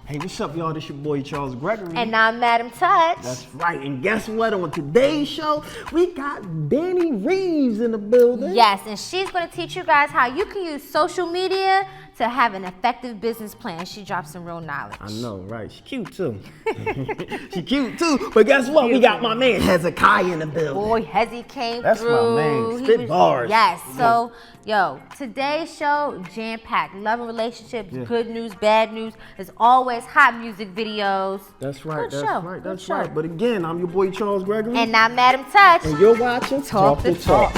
Hey, what's up, y'all? This your boy, Charles Gregory. And I'm Madim Touch. That's right. And guess what? On today's show, we got Dani Reaves in the building. Yes, and she's going to teach you guys how you can use social media to have an effective business plan. She drops some real knowledge. I know, right? She cute, too. She cute, too. But guess what? We got my man, Hezekiah, in the building. Boy, Hezzy came That's through. That's my man. Spit bars. Yes. So, yo, today's show, jam-packed. Love and relationships, good news, bad news. As always, hot music videos. That's right. Good That's show. right. Good That's show. right. But again, I'm your boy, Charles Gregory. And I'm Madim Touch. And you're watching Talk the Talk.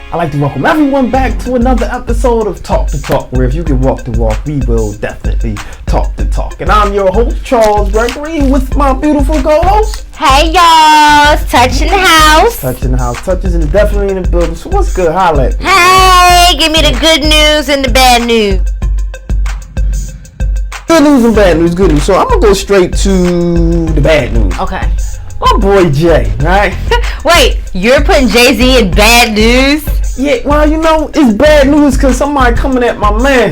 I'd like to welcome everyone back to another episode of Talk the Talk, where if you can walk the walk, we will definitely talk the talk. And I'm your host, Charles Gregory, with my beautiful co-host. Hey, y'all. It's Touch in the house. Touch in the house. Touch is definitely in the building. So what's good? Holla at me. Hey, give me the good news and the bad news. Good news and bad news. Good news. So I'm going to go straight to the bad news. Okay. My boy Jay, right? Wait, you're putting Jay-Z in bad news? Yeah, well, you know, it's bad news because somebody coming at my man.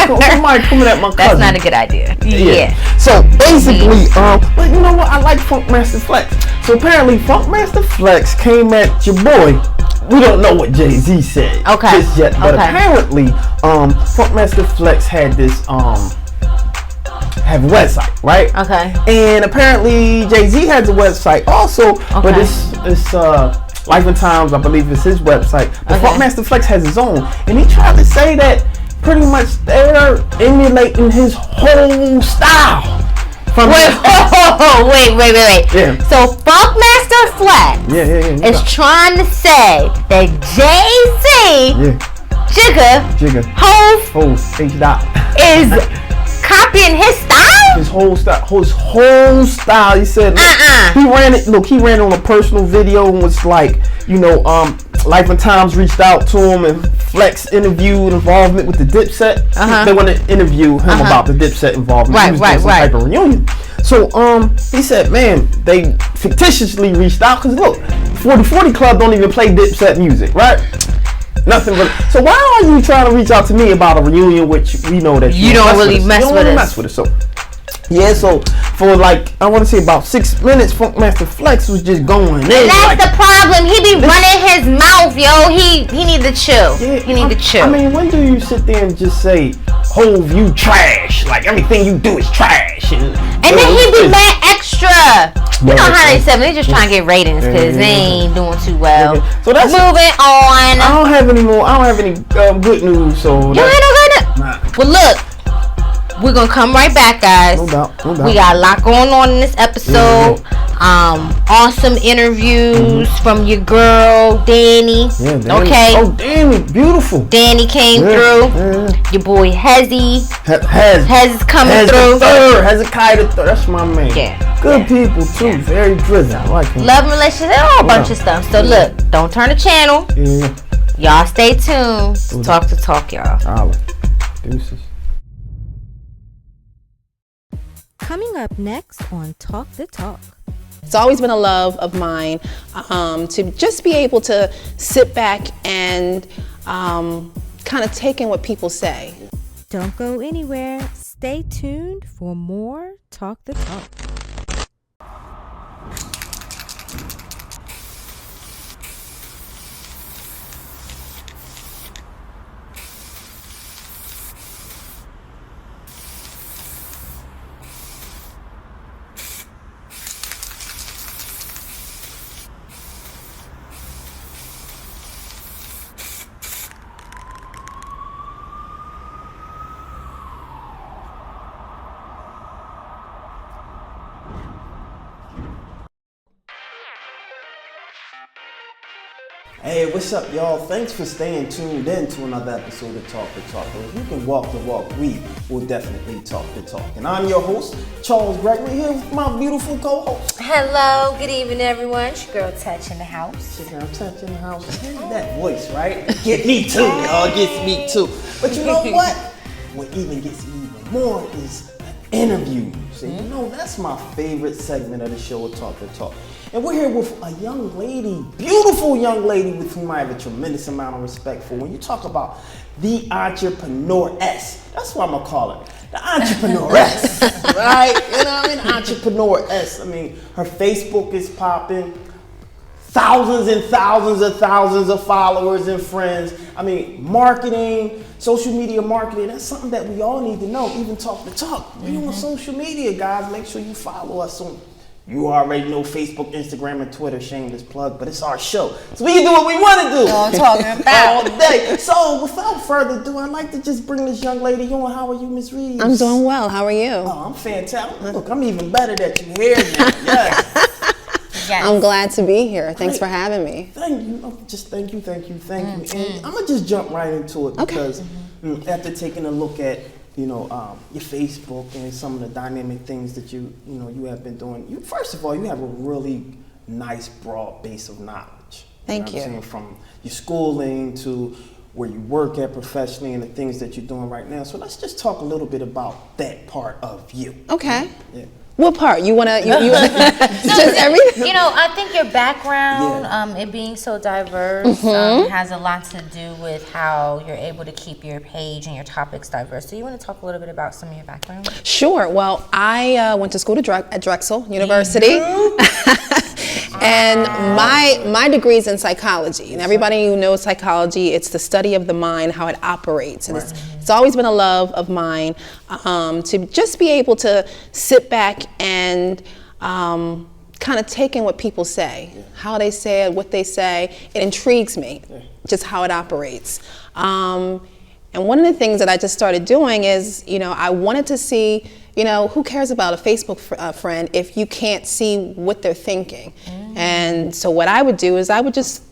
Somebody coming at my cousin. That's not a good idea. Yeah. So basically, but you know what? I like Funkmaster Flex. So apparently, Funkmaster Flex came at your boy. We don't know what Jay-Z said just yet, but apparently, Funkmaster Flex had this have a website, right? Okay. And apparently, Jay-Z has a website also, but it's Life and Times, I believe, is his website. But Funkmaster Flex has his own, and he tried to say that pretty much they're emulating his whole style. Wait. Yeah. So Funkmaster Flex is trying to say that Jay-Z, Jigga, Hov, H-Dot, is copying his style? His whole style. He said, he ran it. Look, he ran on a personal video and was like, you know, Life and Times reached out to him and Flex interviewed involvement with the Dipset. They want to interview him about the Dipset involvement. He was doing some type of reunion. So he said, man, they fictitiously reached out because look, 4040 Club don't even play Dipset music, right? Nothing but. So why are you trying to reach out to me about a reunion, which we know that you don't really mess with it? So yeah, so for like I want to say about 6 minutes, Funkmaster Flex was just going in. That's the problem. He be running his mouth, yo. He need to chill. Yeah, he need to chill. I mean, when do you sit there and just say, "Hov, you trash"? Like everything you do is trash, and then he be mad extra. You know how they said they just trying to get ratings because they ain't doing too well. So that's moving on. I don't have any more. I don't have any good news. So you ain't no good news. Nah. Well, look. We're gonna come right back, guys. No doubt. We got a lot going on in this episode. Awesome interviews from your girl Dani. Yeah, Dani. Okay. Oh, Dani, beautiful. Dani came through. Your boy Hezzy. Hez is coming through. Hezekiah the third. That's my man. Yeah. Good people too. Very driven. I like him. Love and relationships, a whole bunch of stuff. So look, don't turn the channel. Yeah. Y'all stay tuned. Talk the talk, y'all. Holla. Deuces. Coming up next on Talk the Talk. It's always been a love of mine to just be able to sit back and kind of take in what people say. Don't go anywhere. Stay tuned for more Talk the Talk. Hey, what's up, y'all? Thanks for staying tuned in to another episode of Talk the Talk. If you can walk the walk, we will definitely talk the talk. And I'm your host, Charles Gregory, here with my beautiful co-host. Hello, good evening, everyone. It's your girl Touch in the house. Your girl Touch in the house. That voice, right? Get me too, y'all. Gets me too. But you know what? What even gets me even more is interviews. And you know, that's my favorite segment of the show, Talk the Talk. And we're here with a young lady, beautiful young lady with whom I have a tremendous amount of respect for. When you talk about the entrepreneur-ess, that's what I'm gonna call it, the entrepreneur-ess, right? You know what I mean? Entrepreneur-ess. I mean, her Facebook is popping, thousands and thousands of followers and friends. I mean, marketing, social media marketing, that's something that we all need to know, even Talk the Talk. We on social media, guys. Make sure you follow us on. You already know Facebook, Instagram, and Twitter, shameless plug, but it's our show. So we can do what we want to do. All talking about. All day. So without further ado, I'd like to just bring this young lady on. How are you, Ms. Reaves? I'm doing well. How are you? Oh, I'm fantastic. Look, I'm even better that you're here now. Yes. Yes. I'm glad to be here. Thanks for having me. Thank you. Just thank you. And I'm going to just jump right into it because after taking a look at your Facebook and some of the dynamic things that you have been doing. First of all, you have a really nice broad base of knowledge. Thank you. What I'm saying, from your schooling to where you work at professionally and the things that you're doing right now. So let's just talk a little bit about that part of you. Okay. Yeah. What part? You wanna just everything? I think your background, it being so diverse, has a lot to do with how you're able to keep your page and your topics diverse. So you want to talk a little bit about some of your background? Sure. Well, I went to school at Drexel University. And my degree is in psychology, and everybody who knows psychology, it's the study of the mind, how it operates, and it's always been a love of mine to just be able to sit back and kind of take in what people say, how they say it, what they say. It intrigues me, just how it operates. And one of the things that I just started doing is, I wanted to see, who cares about a Facebook friend if you can't see what they're thinking? And so what I would do is I would just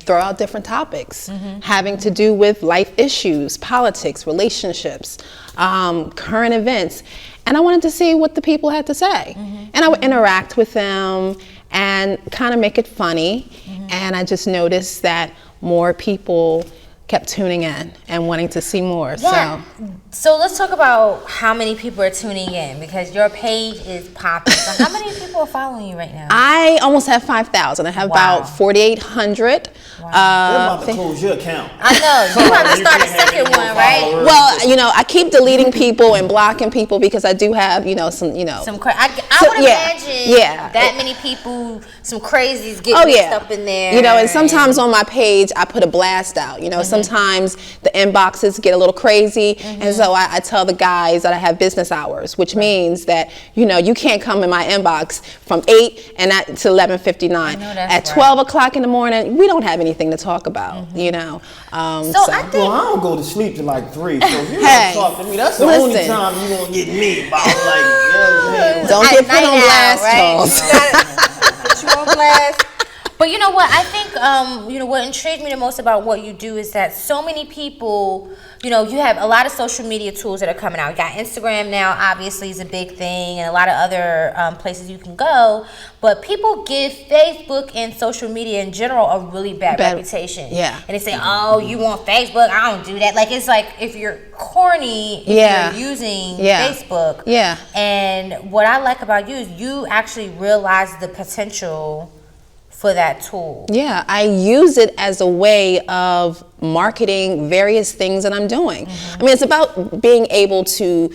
throw out different topics having to do with life issues, politics, relationships, current events. And I wanted to see what the people had to say. And I would interact with them and kind of make it funny. And I just noticed that more people kept tuning in and wanting to see more. Yeah. So let's talk about how many people are tuning in, because your page is popping. So how many people are following you right now? I almost have 5,000. I have about 4,800. They're about to close your account. I know. You have to start a second one, right? Well, I keep deleting people and blocking people because I do have, some. I would imagine that many people, some crazies get mixed up in there. And sometimes on my page I put a blast out. Sometimes the inboxes get a little crazy, and so I tell the guys that I have business hours, which means that you can't come in my inbox from 8 to 11:59. At 12 o'clock in the morning, we don't have anything to talk about. I think, I don't go to sleep till like 3. So if you don't talk to me, that's the only time you won't get me about don't get put on blast, Charles. Put you on blast. But you know what? I think what intrigued me the most about what you do is that so many people, you have a lot of social media tools that are coming out. You got Instagram now, obviously, is a big thing, and a lot of other places you can go. But people give Facebook and social media in general a really bad reputation. Yeah. And they say, "Oh, you want Facebook? I don't do that." Like, it's like if you're corny, if you're using Facebook. Yeah. And what I like about you is you actually realize the potential for that tool. Yeah, I use it as a way of marketing various things that I'm doing. I mean, it's about being able to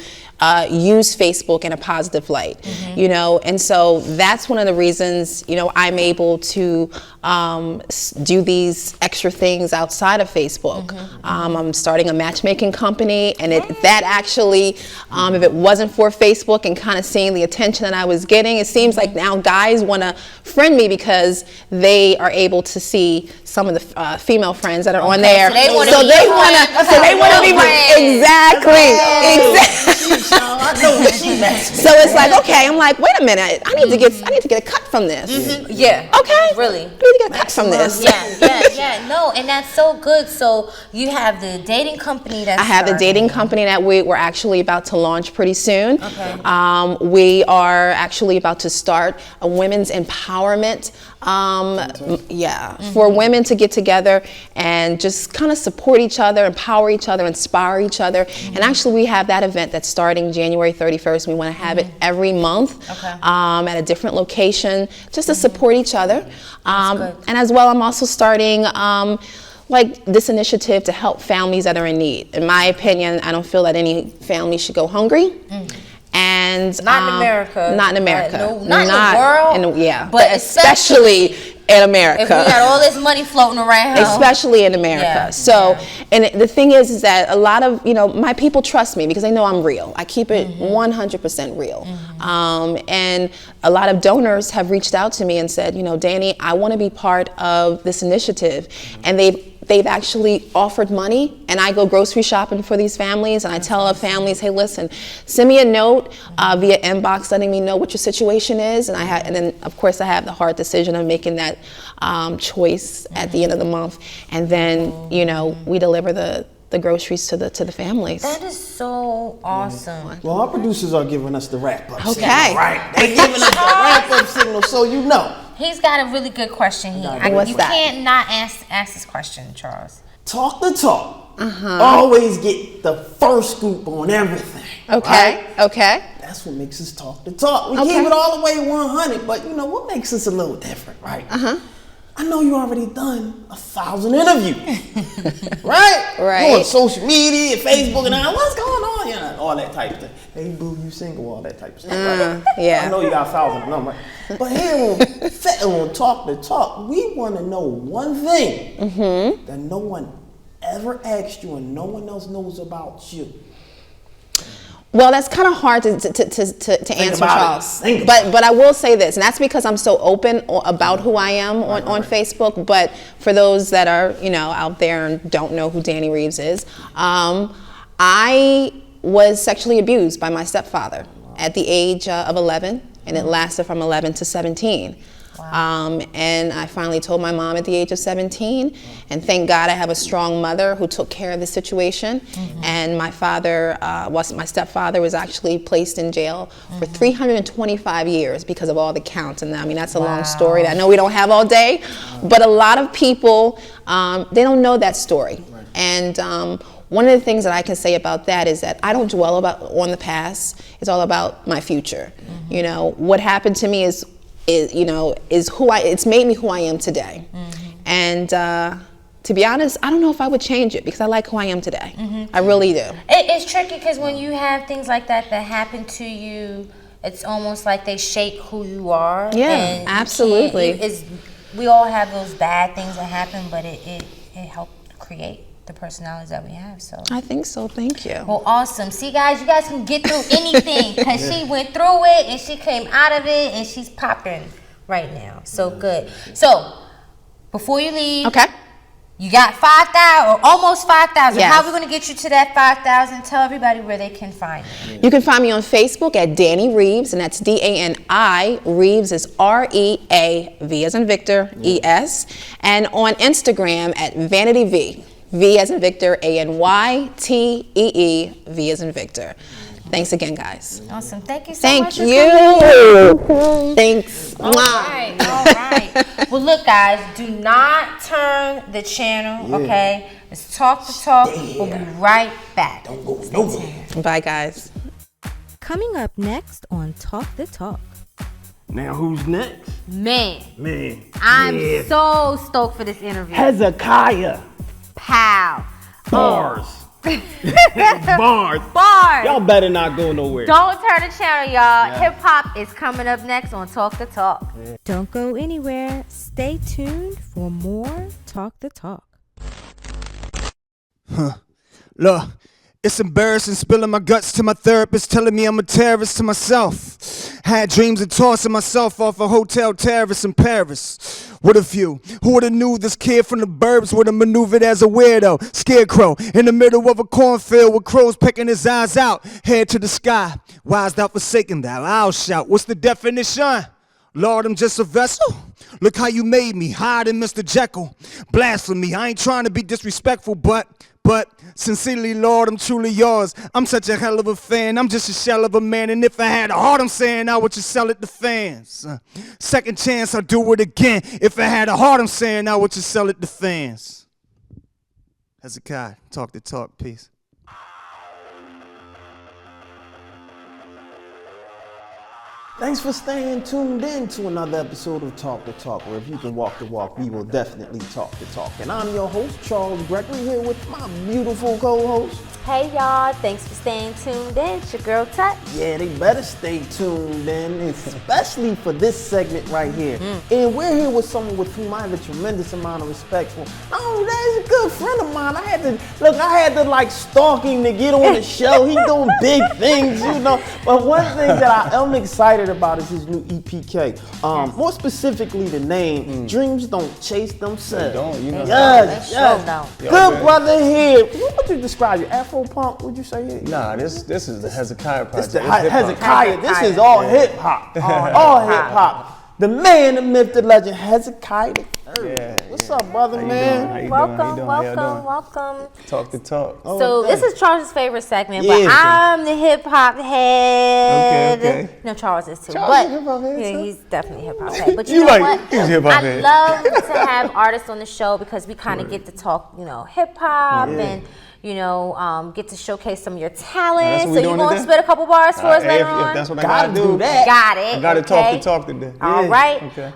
use Facebook in a positive light, and so that's one of the reasons, I'm able to do these extra things outside of Facebook. I'm starting a matchmaking company, and that actually, if it wasn't for Facebook and kind of seeing the attention that I was getting, it seems like now guys want to friend me because they are able to see some of the female friends that are on there. So they want to be my exactly. I know what she messed So it's like, okay, I'm like, wait a minute, I need to get a cut from this. Yeah. Okay. Really. I need to get a cut from this. Yeah. No, and that's so good. So you have the dating company that's I have the dating company that we're actually about to launch pretty soon. Okay. We are actually about to start a women's empowerment. For women to get together and just kind of support each other, empower each other, inspire each other. And actually we have that event that's starting January 31st. We want to have it every month at a different location just to support each other. And as well, I'm also starting like this initiative to help families that are in need. In my opinion, I don't feel that any family should go hungry. And not in America. Not in America. Not in the world. But especially in America. If we got all this money floating around. Especially in America. And the thing is that a lot of, my people trust me because they know I'm real. I keep it 100% real. And a lot of donors have reached out to me and said, Dani, I want to be part of this initiative. And they've actually offered money, and I go grocery shopping for these families, and I tell our families, hey, listen, send me a note via inbox letting me know what your situation is, and then of course I have the hard decision of making that choice at the end of the month, and then we deliver the groceries to the families. That is so awesome. Well, our producers are giving us the wrap-up signal, Okay. right? They're giving us the wrap-up signal, so you know. He's got a really good question here. You can't not ask this question, Charles. Talk the talk. Always get the first scoop on everything. Okay. Right? Okay. That's what makes us talk the talk. We keep it all the way 100, but what makes us a little different, right? I know you already done 1,000 interviews, right? Right. You on social media, Facebook, and all. What's going on? All that type of thing. Hey, boo, you single? All that type of stuff. Right? Yeah. I know you got 1,000 of them, right? But here on Talk the Talk, we want to know one thing that no one ever asked you and no one else knows about you. Well, that's kind of hard to answer, Charles. But I will say this, and that's because I'm so open about who I am on Facebook. But for those that are out there and don't know who Dani Reaves is, I was sexually abused by my stepfather at the age of 11, and it lasted from 11 to 17. And I finally told my mom at the age of 17, and thank God I have a strong mother who took care of the situation. And my stepfather was actually placed in jail for 325 years because of all the counts. And I mean, that's a long story that I know we don't have all day, but a lot of people, they don't know that story. And one of the things that I can say about that is that I don't dwell on the past. It's all about my future. What happened to me is it's made me who I am today. And to be honest, I don't know if I would change it because I like who I am today. I really do. It's tricky because when you have things like that happen to you, it's almost like they shape who you are. Yeah, and absolutely. We all have those bad things that happen, but it helped create the personalities that we have. So I think so. Thank you. Well, awesome. See, guys, you guys can get through anything because she went through it and she came out of it and she's popping right now. So good. So before you leave, you got 5,000 or almost 5,000. Yes. How are we going to get you to that 5,000? Tell everybody where they can find you. You can find me on Facebook at Dani Reaves, and that's Dani. Reaves is REAV as in Victor, ES, and on Instagram at Vanity V. V as in Victor, ANYTEE, V as in Victor. Thanks again, guys. Awesome. Thank you so much. Thank you. Thanks. All right. Well, look, guys, do not turn the channel, okay? Let's talk the talk. We'll be right back. Don't go nowhere. Bye, guys. Coming up next on Talk the Talk. Now who's next? Man, I'm so stoked for this interview. Hezekiah. Pow. Bars. Bars. Y'all better not go nowhere. Don't turn the channel, y'all. Hip hop is coming up next on Talk the Talk. Don't go anywhere. Stay tuned for more Talk the Talk. Look, It's embarrassing spilling my guts to my therapist, telling me I'm a terrorist to myself. Had dreams of tossing myself off a hotel terrace in Paris. With a few, who would've knew this kid from the burbs would've maneuvered as a weirdo, scarecrow, in the middle of a cornfield with crows pecking his eyes out, head to the sky, wise thou forsaken thou, I'll shout, what's the definition? Lord, I'm just a vessel. Look how you made me, hide in Mr. Jekyll. Blasphemy, I ain't trying to be disrespectful, but sincerely, Lord, I'm truly yours. I'm such a hell of a fan. I'm just a shell of a man, and if I had a heart, I'm saying I would just sell it to fans. Second chance, I'll do it again. If I had a heart, I'm saying I would just sell it to fans. Hezekiah, talk the talk, peace. Thanks for staying tuned in to another episode of Talk the Talk, where if you can walk the walk, we will definitely talk the talk. And I'm your host, Charles Gregory, here with my beautiful co-host. Hey y'all, thanks for staying tuned in. It's your girl Touch. Yeah, they better stay tuned in, especially for this segment right here. And we're here with someone with whom I have a tremendous amount of respect for. Oh, that's a good friend of mine. I had to like stalk him to get on the show. He's doing big things, you know. But one thing that I am excited about is his new EPK. More specifically, the name, Dreams Don't Chase Themselves. They don't, you know. Yes. Good brother here. What would you describe you? Afro punk, would you say? Nah, this is the Hezekiah project. It's the Hezekiah. This is all hip hop. All hip hop. The man, the myth, the legend, Hezekiah. Yeah, What's up, brother, man? Welcome. Talk the talk. So this is Charles' favorite segment, but I'm the hip hop head. Okay. No, Charles is too. Charles is hip hop head, yeah, too? he's definitely hip hop head. But You know like- what? he's hip hop I head. love to have artists on the show because we kind of get to talk, hip hop and. Get to showcase some of your talent. So you're going to spit a couple bars for us later on? If that's what I gotta do. Got it. I gotta talk okay. the talk today. All right. Okay.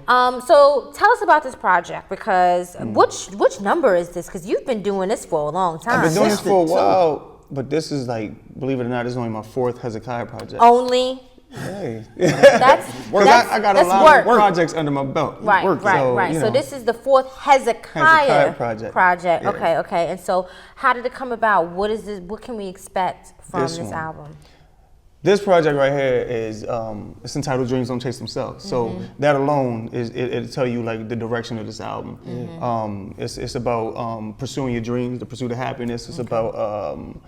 So tell us about this project because which number is this? Because you've been doing this for a long time. I've been doing this for a while, but this is like, believe it or not, this is only my 4th Hezekiah project. Only. Hey. That's I got a lot work. of projects under my belt. Right. So this is the 4th Hezekiah project. Yeah. Okay. And so how did it come about? What is this? What can we expect from this album? This project right here is it's entitled Dreams Don't Chase Themselves. So that alone it'll tell you like the direction of this album. It's about pursuing your dreams, the pursuit of happiness. It's about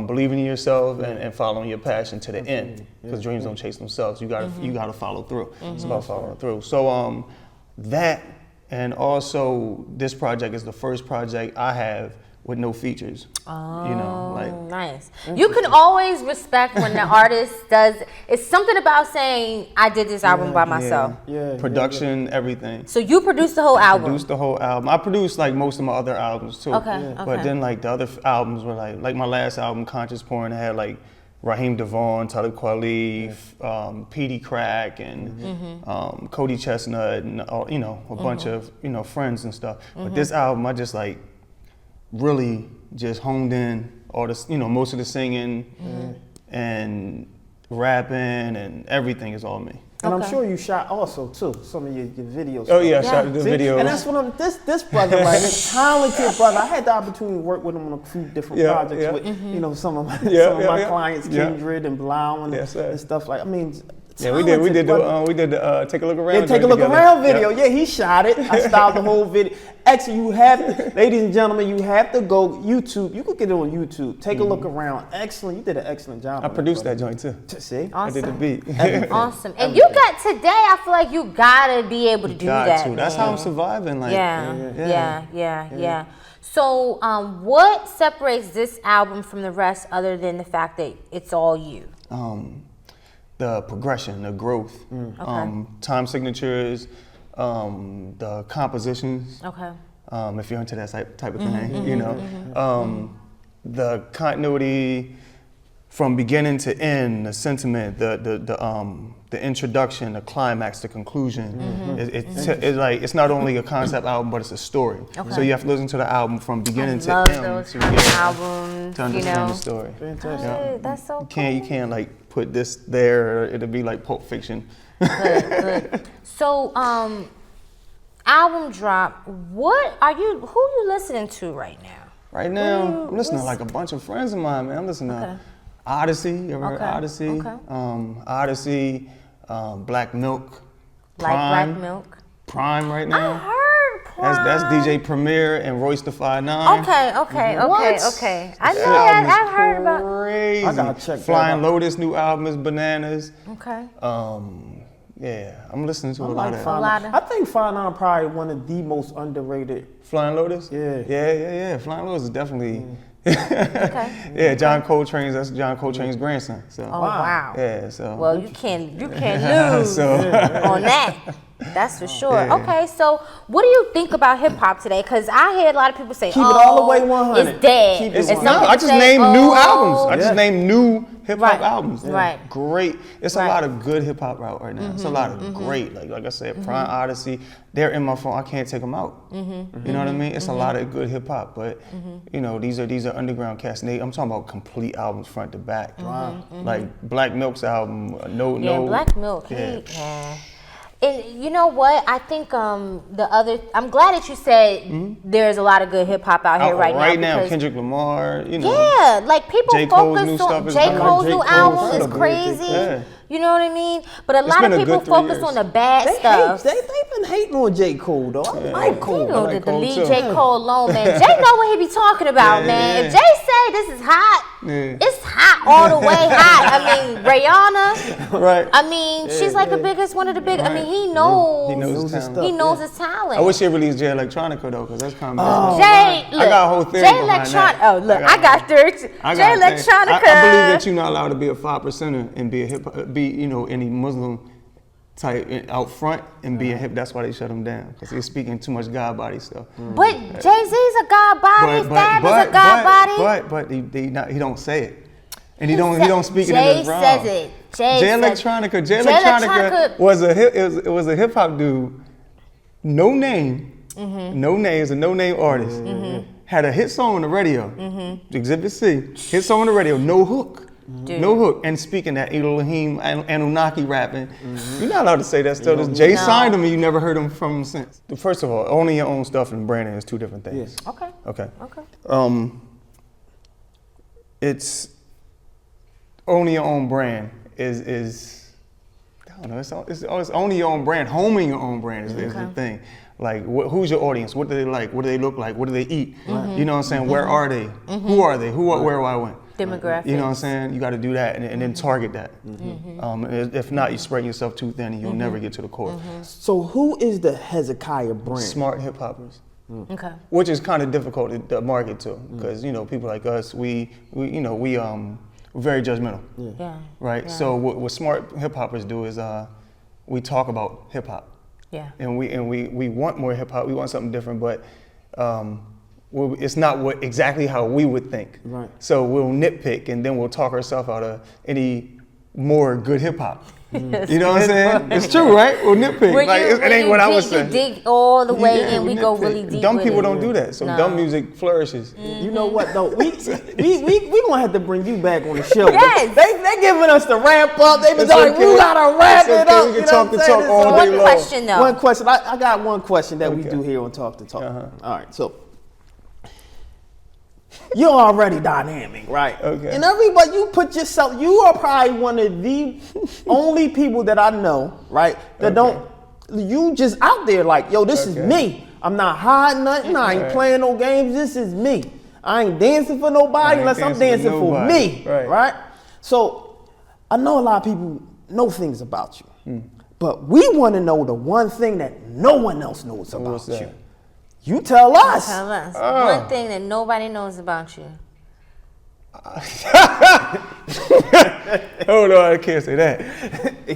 believing in yourself and following your passion to the end. Because dreams don't chase themselves. You gotta follow through. It's about following through. So that, and also this project is the first project I have with no features. Nice. You can always respect when the artist does. It's something about saying I did this album by myself. Production, everything. So you produced the whole album. Produced the whole album. I produced like most of my other albums too. Okay. But then like the other albums were like my last album, Conscious Porn, I had like Raheem DeVaughn, Talib Kweli, Petey Crack, and Cody Chestnut, and a bunch of friends and stuff. But this album, I just like really just honed in all this, most of the singing and rapping and everything is all me. And I'm sure you shot also too some of your videos. Oh yeah, I shot the videos. And that's one of this brother, right? This talented brother. I had the opportunity to work with him on a few different projects with some of my clients, Kindred and Blau and stuff like. I mean. Yeah, we did the Take a Look Around. Yeah, Take a Look Around video. Yeah, he shot it. I styled the whole video. Actually, you have to, ladies and gentlemen, you have to go YouTube. You could get it on YouTube. Take a look around. Excellent. You did an excellent job. I produced that joint too. See? Awesome. I did the beat. Awesome. And you got today, I feel like you gotta be able to do that. That's how I'm surviving. Like, Yeah. So, what separates this album from the rest other than the fact that it's all you? The progression, the growth, time signatures, the compositions. Okay. If you're into that type of thing, the continuity from beginning to end, the sentiment, the introduction, the climax, the conclusion. It's like it's not only a concept album, but it's a story. So you have to listen to the album from beginning to end to understand the story. Fantastic. That's so cool. You can't like put this there. It'll be like Pulp Fiction. Good. So, album drop. Who are you listening to right now? Right now, I'm listening to like a bunch of friends of mine, man. I'm listening to Odyssey. You ever heard Odyssey? Okay. Odyssey, Black Milk. Black Milk. Prime right now. I heard Prime. That's DJ Premier and Royce the 5'9". Okay. I know that. I've heard about. Crazy. I gotta check that Flying out. Lotus new album is bananas. Okay. Yeah, I'm listening to a like lot of. I think 5'9" probably one of the most underrated. Flying Lotus? Yeah. Flying Lotus is definitely. Yeah, John Coltrane's. That's John Coltrane's grandson. So. Oh wow. Yeah. So. Well, you can't lose on that. That's for sure. Yeah. Okay, so what do you think about hip hop today? Because I hear a lot of people say, Keep it all the way 100. It's dead. Keep it And some 100. people I just say, named new albums. I just Yeah. named new hip hop Right. albums. Right. Great. It's Right. a lot of good hip hop out right now. It's a lot of great. Like I said, Prime, Odyssey. They're in my phone. I can't take them out. You know what I mean? It's a lot of good hip hop, but you know these are underground cats. I'm talking about complete albums front to back. Like Black Milk's album. No. Black Milk. Yeah. And you know what? I think I'm glad that you said there's a lot of good hip hop out here right now. Because Kendrick Lamar, you know. Yeah, like people J. Cole's focus new on stuff is J. good. Cole's J. new Cole's album is incredible. crazy. Yeah. You know what I mean? But a It's lot been of a people good 3 focus years. on the bad stuff. They've been hating on J. Cole though. I like Cole. You know, I like the Cole, lead too. J. Cole alone, man. Jay know what he be talking about, Yeah, man. yeah. If Jay say this is hot, Yeah. it's hot all the way hot. I mean, Rihanna. Right. I mean, she's like the biggest, one of the big. I mean, he knows. He knows his talent. He knows his talent. I wish he released Jay Electronica though, because that's kind of. Jay, look, I got a whole theory Jay behind Electronica. that. Oh, look, I got theory. Jay Electronica. I believe that you're not allowed to be a 5%er and be any Muslim type out front and be a hip. That's why they shut him down, because he's speaking too much God body stuff. But Jay-Z's a God body. Fab is a God body. But he don't say it, and he don't speak it in his rhyme. Jay says it. Jay Electronica was a hip hop dude. No name, no name, is a no name artist. Had a hit song on the radio, Exhibit C, hit song on the radio, no hook. Dude. No hook, and speaking that Elohim Anunnaki rapping, you're not allowed to say that stuff. Jay signed him, and you never heard him from him since. First of all, owning your own stuff and branding is two different things. Okay. It's owning your own brand is I don't know. It's owning your own brand. Homing your own brand is the thing. Like, who's your audience? What do they like? What do they look like? What do they eat? You know what I'm saying? Where are they? Who are they? Where do I went? Demographics. You know what I'm saying? You got to do that and then target that. If not, you spread yourself too thin and you'll never get to the core. So who is the Hezekiah brand? Smart hip hoppers. Okay. Which is kind of difficult to market to, because people like us, we're very judgmental. Yeah. Right. Yeah. So what smart hip hoppers do is we talk about hip hop. Yeah. And we want more hip hop. We want something different, but it's not exactly how we would think. Right. So we'll nitpick and then we'll talk ourselves out of any more good hip hop. You know what I'm saying? It's true, right? We'll nitpick. It ain't what I was saying. You dig all the way in. We go really deep. Dumb with people it. don't do that. So dumb music flourishes. You know what though? We gonna have to bring you back on the show. Yes. They giving us the ramp up. They been It's like, okay. we gotta wrap It's it okay. up. We can You know talk what the I'm talk saying? all So day One long. question though. One question. I got one question that we Okay. do here on Talk to Talk. All right, so you're already dynamic, right? Okay. And everybody, you put yourself. You are probably one of the only people that I know, right? That don't. You just out there like, yo, this is me. I'm not hiding nothing. I ain't playing no games. This is me. I ain't dancing for nobody unless I'm dancing for me, right? So I know a lot of people know things about you, but we want to know the one thing that no one else knows about you. You tell us. Tell us one thing that nobody knows about you. Hold on, I can't say that.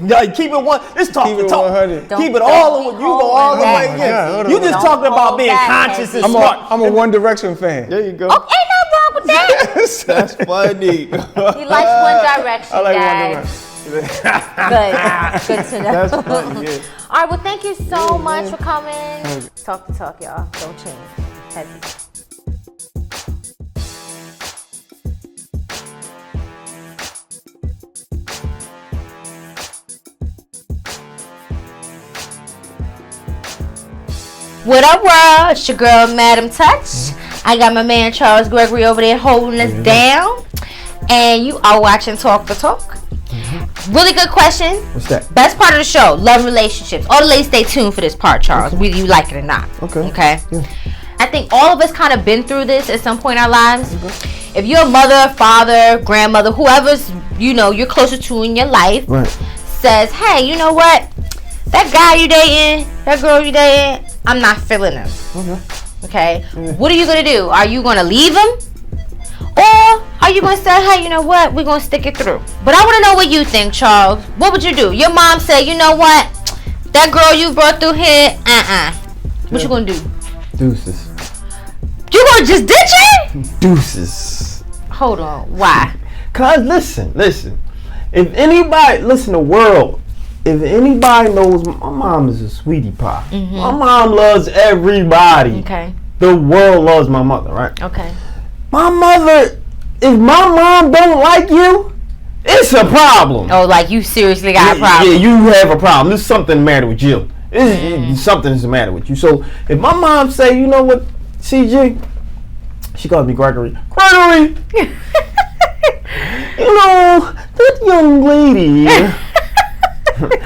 No, keep it one. Let's talk Keep to it talk. 100. Keep it all. You go all the way in. God, You just talking about being conscious and smart. I'm a One Direction fan. There you go. Oh, ain't nothing wrong with that. That's funny. He likes One Direction, I like guys. One Direction. Good to know. That's funny. Yeah. All right, well, thank you so much for coming. Talk to Talk, y'all. Don't change. Heavy. What up, world? It's your girl, Madim Touch. I got my man Charles Gregory over there holding us down. And you are watching Talk the Talk. Really good question. What's that? Best part of the show, love relationships. All the ladies, stay tuned for this part, Charles. Okay. Whether you like it or not. Okay. Yeah. I think all of us kind of been through this at some point in our lives. If you're a mother, father, grandmother, whoever's, you're closer to in your life, says, hey, you know what? That guy you dating, that girl you dating, I'm not feeling them. Okay? Yeah. What are you going to do? Are you going to leave them? Or are you going to say, hey, you know what? We're going to stick it through. But I want to know what you think, Charles. What would you do? Your mom said, you know what? That girl you brought through here, What you going to do? Deuces. You going to just ditch it? Deuces. Hold on. Why? Cause listen. If anybody, listen, the world, if anybody knows, my mom is a sweetie pie. My mom loves everybody. Okay. The world loves my mother, right? Okay. My mother, if my mom don't like you, it's a problem. Oh, like you seriously got a problem? Yeah, you have a problem. There's something the matter with you. Something's the matter with you. So if my mom say, you know what, CG, she calls me Gregory. Gregory! That young lady.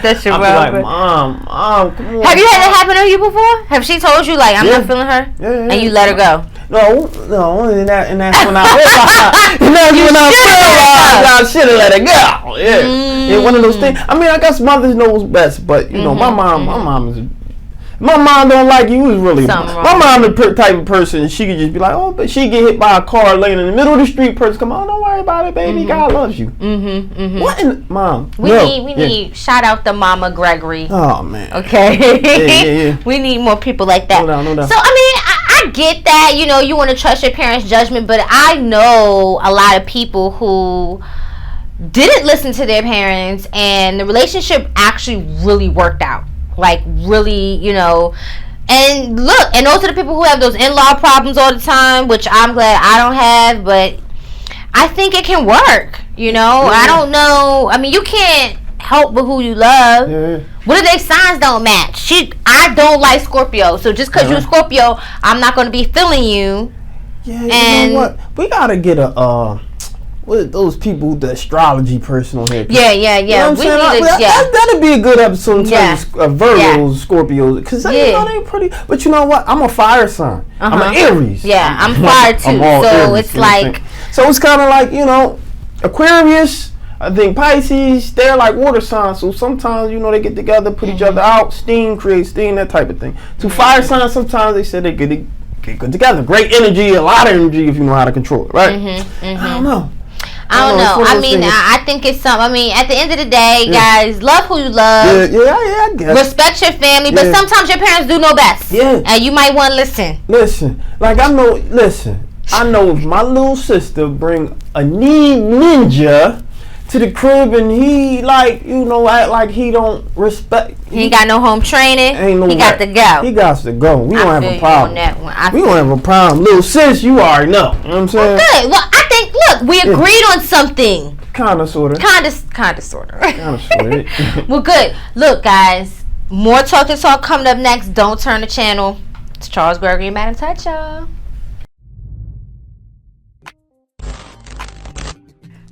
That's your I'll be like, Mom, come on. Have you had that happen to you before? Have she told you, like, I'm not feeling her? Yeah. And you let her go? No, and that's when I realized I should have let her go. Yeah, one of those things. I mean, I guess mothers knows best, but my mom don't like you. Is really my mom the type of person. She could just be like, oh, but she get hit by a car laying in the middle of the street. Person come on, don't worry about it, baby. God loves you. What in mom? We need shout out to Mama Gregory. Oh man. Okay. Yeah. We need more people like that. No doubt. So I mean, I get that. You want to trust your parents' judgment, but I know a lot of people who didn't listen to their parents, and the relationship actually really worked out. Like really, and look, and those are the people who have those in-law problems all the time, which I'm glad I don't have, but I think it can work, I don't know. I mean, you can't help but who you love. What if their signs don't match? I don't like Scorpio, so just because you're a Scorpio, I'm not going to be feeling you. Yeah, you know what? We got to get what those people, the astrology person on here. Yeah. You know what I'm saying? That'd be a good episode in terms of Virgos, Scorpios, because they pretty. But you know what? I'm a fire sign. I'm an Aries. Yeah, I'm fire too. So Aries, it's like. So it's kind of like Aquarius. I think Pisces. They're like water signs. So sometimes they get together, put each other out. Steam creates steam, that type of thing. So fire signs, sometimes they say they get good together. Great energy, a lot of energy if you know how to control it, right? I don't know. I don't know. I mean, I think it's something. I mean, at the end of the day, guys, love who you love. Yeah, I guess. Respect your family, but sometimes your parents do know best. Yeah. And you might want to listen. Listen, I know if my little sister bring a ninja to the crib and he act like he don't respect. He ain't got no home training. He got to go. He got to go. We don't have a problem. We don't have a problem. Little sis, you already know. You know what I'm saying? Well, good. Well, I think, look, we agreed on something. Kinda, sorta. Kinda, sorta. Well, good. Look, guys, more Talk to Talk coming up next. Don't turn the channel. It's Charles Gregory Madim Touch, y'all.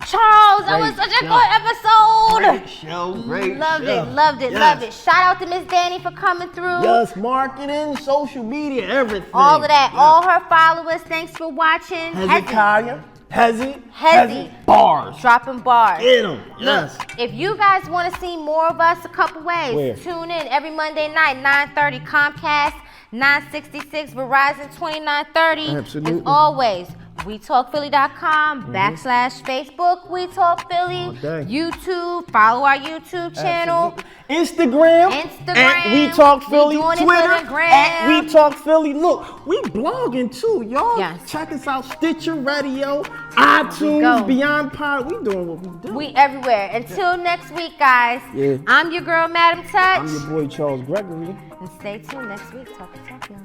Charles, that was such a good episode. Great show, great Loved show. Loved it. Shout out to Miss Dani for coming through. Yes, marketing, social media, everything. All of that. Yes. All her followers. Thanks for watching. Hezekiah. Hezi. Bars. Dropping bars. Get them. Yes. Look, if you guys want to see more of us, a couple ways. Where? Tune in every Monday night, 9:30 Comcast, 966 Verizon 2930. Absolutely. As always, WeTalkPhilly.com /Facebook. We Talk Philly. YouTube. Follow our YouTube channel. Instagram. At We Talk Philly. Twitter. At We Talk Philly. Look, we blogging too, y'all. Yes. Check us out. Stitcher Radio, iTunes, Beyond Pod. We doing what we do. We everywhere. Until next week, guys. Yeah. I'm your girl, Madim Touch. I'm your boy, Charles Gregory. And stay tuned next week. Talk to Talk, y'all.